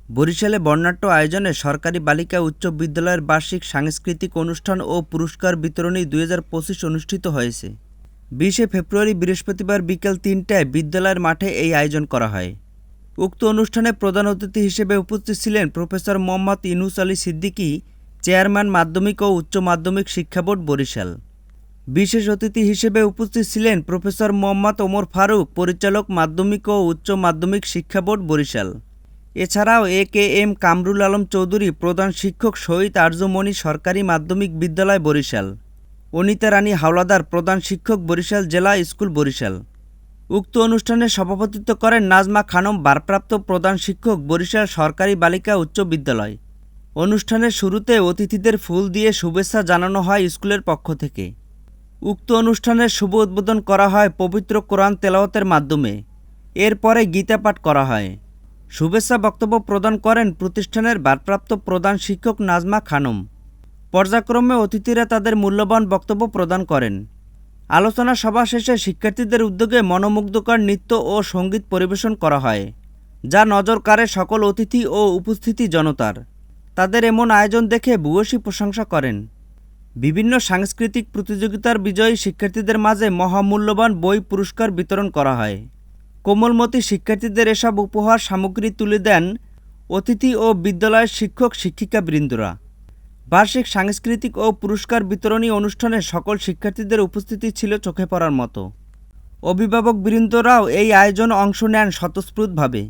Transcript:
বরিশালে বর্ণাঢ্য আয়োজনে সরকারি বালিকা উচ্চ বিদ্যালয়ের বার্ষিক সাংস্কৃতিক অনুষ্ঠান ও পুরস্কার বিতরণী ২০২৫ অনুষ্ঠিত হয়েছে। ২০শে ফেব্রুয়ারি বৃহস্পতিবার বিকেল ৩টায় বিদ্যালয়ের মাঠে এই আয়োজন করা হয়। উক্ত অনুষ্ঠানে প্রধান অতিথি হিসেবে উপস্থিত ছিলেন প্রফেসর মোহাম্মদ ইউনুস আলী সিদ্দিকী, চেয়ারম্যান মাধ্যমিক ও উচ্চ মাধ্যমিক শিক্ষা বোর্ড বরিশাল। বিশেষ অতিথি হিসেবে উপস্থিত ছিলেন প্রফেসর মোহাম্মদ ওমর ফারুক, পরিচালক মাধ্যমিক ও উচ্চ মাধ্যমিক শিক্ষা বোর্ড বরিশাল। এছাড়াও এ.কে.এম. কামরুল আলম চৌধুরী, প্রধান শিক্ষক, শহীদ আরজুমনি সরকারি মাধ্যমিক বিদ্যালয় বরিশাল। অনিতা রানী হাওলাদার, প্রধান শিক্ষক, বরিশাল জেলা স্কুল বরিশাল। উক্ত অনুষ্ঠানে সভাপতিত্ব করেন নাজমা খানম, ভারপ্রাপ্ত প্রধান শিক্ষক, বরিশাল সরকারি বালিকা উচ্চ বিদ্যালয়। অনুষ্ঠানের শুরুতে অতিথিদের ফুল দিয়ে শুভেচ্ছা জানানো হয় স্কুলের পক্ষ থেকে। উক্ত অনুষ্ঠানের শুভ উদ্বোধন করা হয় পবিত্র কোরআন তেলাওয়াতের মাধ্যমে। এরপরে গীতা পাঠ করা হয়। শুভেচ্ছা বক্তব্য প্রদান করেন প্রতিষ্ঠানের ভারপ্রাপ্ত প্রধান শিক্ষক নাজমা খানম। পর্যায়ক্রমে অতিথিরা তাদের মূল্যবান বক্তব্য প্রদান করেন। আলোচনা সভা শেষে শিক্ষার্থীদের উদ্যোগে মনোমুগ্ধকর নৃত্য ও সঙ্গীত পরিবেশন করা হয়, যা নজর কাড়ে সকল অতিথি ও উপস্থিতি জনতার। তাদের এমন আয়োজন দেখে ভূয়সী প্রশংসা করেন। বিভিন্ন সাংস্কৃতিক প্রতিযোগিতার বিজয়ী শিক্ষার্থীদের মাঝে মহামূল্যবান বই পুরস্কার বিতরণ করা হয়। কোমলমতি শিক্ষার্থীদের এসব উপহার সামগ্রী তুলে দেন অতিথি ও বিদ্যালয়ের শিক্ষক শিক্ষিকাবৃন্দরা। বার্ষিক সাংস্কৃতিক ও পুরস্কার বিতরণী অনুষ্ঠানে সকল শিক্ষার্থীদের উপস্থিতি ছিল চোখে পড়ার মতো। অভিভাবকবৃন্দরাও এই আয়োজনে অংশ নেন স্বতঃস্ফূর্তভাবে।